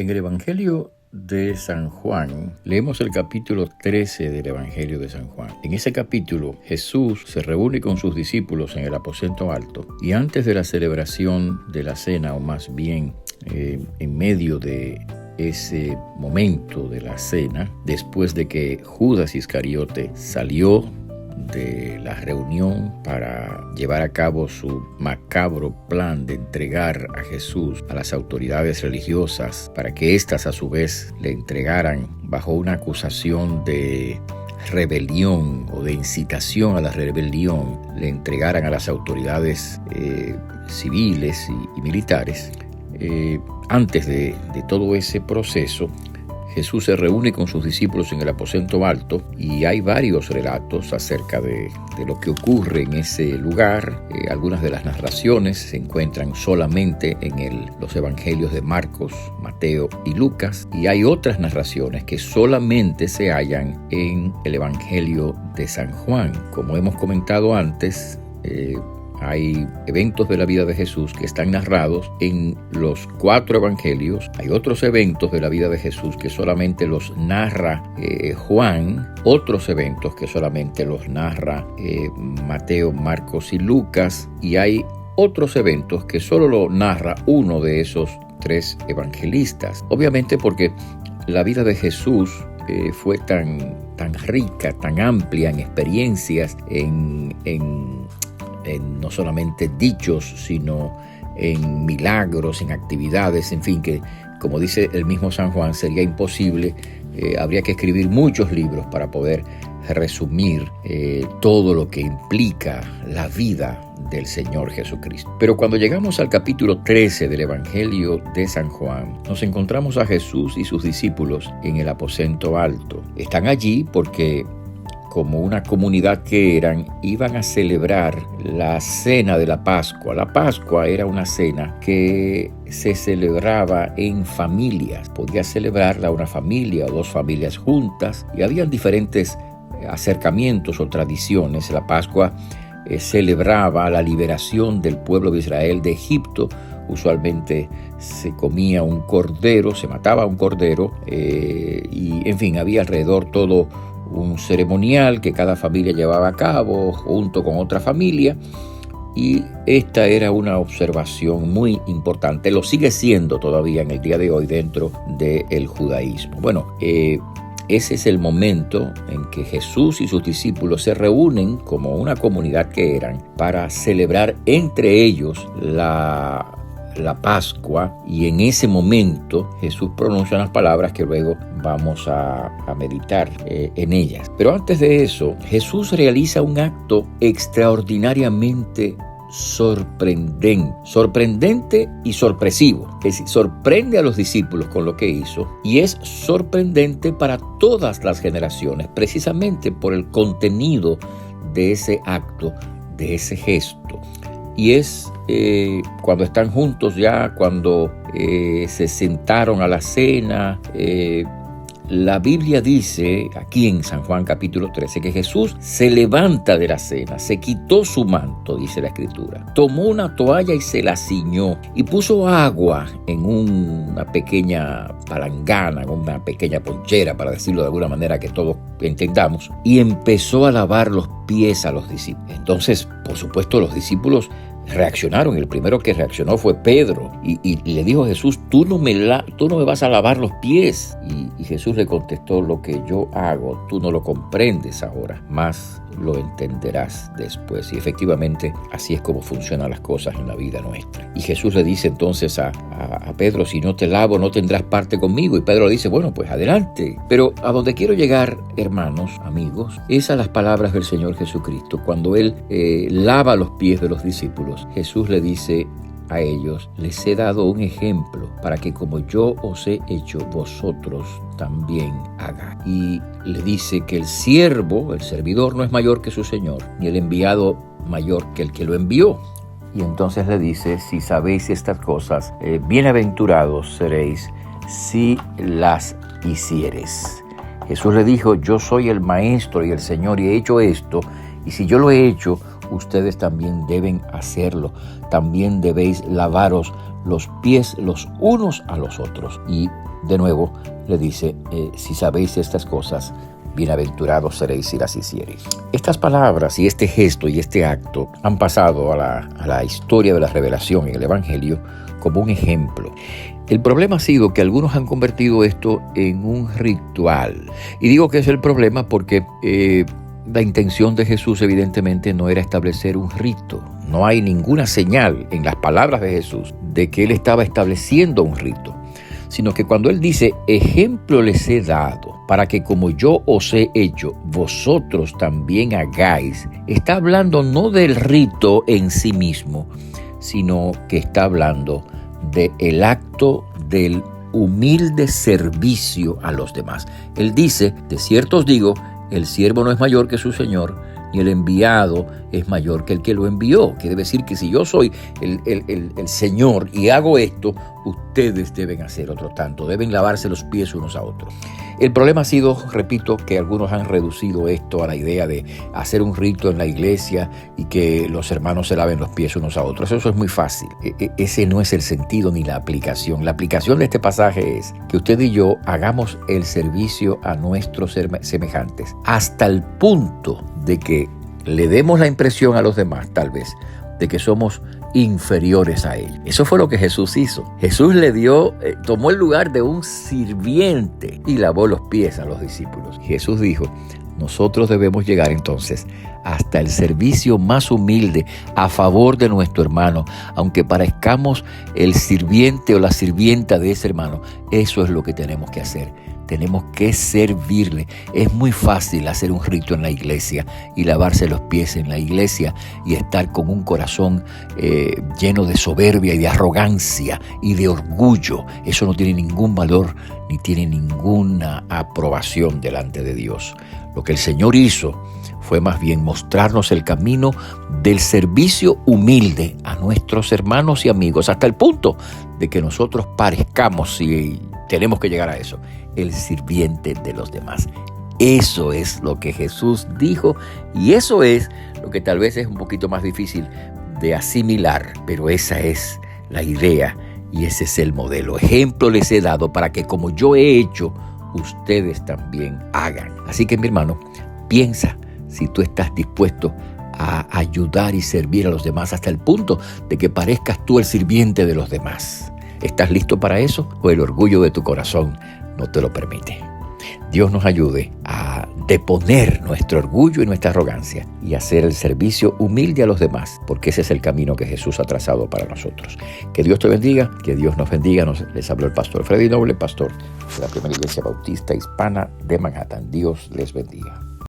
En el Evangelio de San Juan, leemos el capítulo 13 del Evangelio de San Juan. En ese capítulo, Jesús se reúne con sus discípulos en el aposento alto y antes de la celebración de la cena, o más bien en medio de ese momento de la cena, después de que Judas Iscariote salió de la reunión para llevar a cabo su macabro plan de entregar a Jesús a las autoridades religiosas para que éstas a su vez le entregaran bajo una acusación de rebelión o de incitación a la rebelión, le entregaran a las autoridades civiles y militares. Antes de todo ese proceso, Jesús se reúne con sus discípulos en el aposento alto y hay varios relatos acerca de lo que ocurre en ese lugar. Algunas de las narraciones se encuentran solamente en los evangelios de Marcos, Mateo y Lucas, y hay otras narraciones que solamente se hallan en el evangelio de San Juan. Como hemos comentado antes, hay eventos de la vida de Jesús que están narrados en los 4 evangelios. Hay otros eventos de la vida de Jesús que solamente los narra Juan, otros eventos que solamente los narra Mateo, Marcos y Lucas, y hay otros eventos que solo lo narra uno de esos 3 evangelistas. Obviamente porque la vida de Jesús fue tan rica, tan amplia en experiencias, en no solamente dichos, sino en milagros, en actividades, en fin, que como dice el mismo San Juan, sería imposible, habría que escribir muchos libros para poder resumir todo lo que implica la vida del Señor Jesucristo. Pero cuando llegamos al capítulo 13 del Evangelio de San Juan, nos encontramos a Jesús y sus discípulos en el aposento alto. Están allí porque, como una comunidad que eran, iban a celebrar la cena de la Pascua. La Pascua era una cena que se celebraba en familias. Podía celebrarla una familia o 2 familias juntas, y habían diferentes acercamientos o tradiciones. La Pascua celebraba la liberación del pueblo de Israel de Egipto. Usualmente se comía un cordero, se mataba un cordero, y en fin, había alrededor todo un ceremonial que cada familia llevaba a cabo junto con otra familia, y esta era una observación muy importante. Lo sigue siendo todavía en el día de hoy dentro del judaísmo. Bueno, ese es el momento en que Jesús y sus discípulos se reúnen como una comunidad que eran para celebrar entre ellos la Pascua, y en ese momento Jesús pronuncia unas palabras que luego vamos a meditar en ellas. Pero antes de eso, Jesús realiza un acto extraordinariamente sorprendente y sorpresivo. Es decir, sorprende a los discípulos con lo que hizo, y es sorprendente para todas las generaciones, precisamente por el contenido de ese acto, de ese gesto. Y es cuando están juntos ya, cuando se sentaron a la cena. La Biblia dice aquí en San Juan capítulo 13 que Jesús se levanta de la cena, se quitó su manto, dice la Escritura, tomó una toalla y se la ciñó y puso agua en una pequeña palangana, en una pequeña ponchera, para decirlo de alguna manera que todos entendamos, y empezó a lavar los pies a los discípulos. Entonces, por supuesto, los discípulos reaccionaron. El primero que reaccionó fue Pedro, y le dijo a Jesús: tú no me vas a lavar los pies. Y Jesús le contestó: lo que yo hago tú no lo comprendes ahora, mas lo entenderás después. Y efectivamente así es como funcionan las cosas en la vida nuestra. Y Jesús le dice entonces a Pedro: si no te lavo no tendrás parte conmigo. Y Pedro le dice: bueno, pues adelante. Pero a donde quiero llegar, hermanos, amigos, es a las palabras del Señor Jesucristo. Cuando Él lava los pies de los discípulos, Jesús le dice a ellos: les he dado un ejemplo para que como yo os he hecho, vosotros también hagáis. Y le dice que el siervo, el servidor, no es mayor que su Señor, ni el enviado mayor que el que lo envió. Y entonces le dice: si sabéis estas cosas, bienaventurados seréis si las hiciereis. Jesús le dijo: yo soy el Maestro y el Señor, y he hecho esto, y si yo lo he hecho, ustedes también deben hacerlo. También debéis lavaros los pies los unos a los otros. Y de nuevo le dice, si sabéis estas cosas, bienaventurados seréis si las hiciereis. Estas palabras y este gesto y este acto han pasado a la historia de la revelación en el Evangelio como un ejemplo. El problema ha sido que algunos han convertido esto en un ritual. Y digo que es el problema porque la intención de Jesús evidentemente no era establecer un rito. No hay ninguna señal en las palabras de Jesús de que Él estaba estableciendo un rito, sino que cuando Él dice, ejemplo les he dado, para que como yo os he hecho, vosotros también hagáis, está hablando no del rito en sí mismo, sino que está hablando del acto del humilde servicio a los demás. Él dice, de cierto os digo, el siervo no es mayor que su señor, ni el enviado es mayor que el que lo envió. Quiere decir que si yo soy el Señor y hago esto, ustedes deben hacer otro tanto, deben lavarse los pies unos a otros. El problema ha sido, repito, que algunos han reducido esto a la idea de hacer un rito en la iglesia y que los hermanos se laven los pies unos a otros. Eso es muy fácil. Ese no es el sentido ni la aplicación. La aplicación de este pasaje es que usted y yo hagamos el servicio a nuestros semejantes hasta el punto de que le demos la impresión a los demás, tal vez, de que somos inferiores a ellos. Eso fue lo que Jesús hizo. Jesús tomó el lugar de un sirviente y lavó los pies a los discípulos. Jesús dijo, nosotros debemos llegar entonces hasta el servicio más humilde a favor de nuestro hermano, aunque parezcamos el sirviente o la sirvienta de ese hermano. Eso es lo que tenemos que hacer. Tenemos que servirle. Es muy fácil hacer un rito en la iglesia y lavarse los pies en la iglesia y estar con un corazón lleno de soberbia y de arrogancia y de orgullo. Eso no tiene ningún valor ni tiene ninguna aprobación delante de Dios. Lo que el Señor hizo fue más bien mostrarnos el camino del servicio humilde a nuestros hermanos y amigos, hasta el punto de que nosotros parezcamos, si tenemos que llegar a eso, el sirviente de los demás. Eso es lo que Jesús dijo y eso es lo que tal vez es un poquito más difícil de asimilar, pero esa es la idea y ese es el modelo. Ejemplo les he dado para que como yo he hecho, ustedes también hagan. Así que mi hermano, piensa si tú estás dispuesto a ayudar y servir a los demás hasta el punto de que parezcas tú el sirviente de los demás. ¿Estás listo para eso o el orgullo de tu corazón no te lo permite? Dios nos ayude a deponer nuestro orgullo y nuestra arrogancia y hacer el servicio humilde a los demás, porque ese es el camino que Jesús ha trazado para nosotros. Que Dios te bendiga, que Dios nos bendiga. Les habló el pastor Freddy Noble, pastor de la Primera Iglesia Bautista Hispana de Manhattan. Dios les bendiga.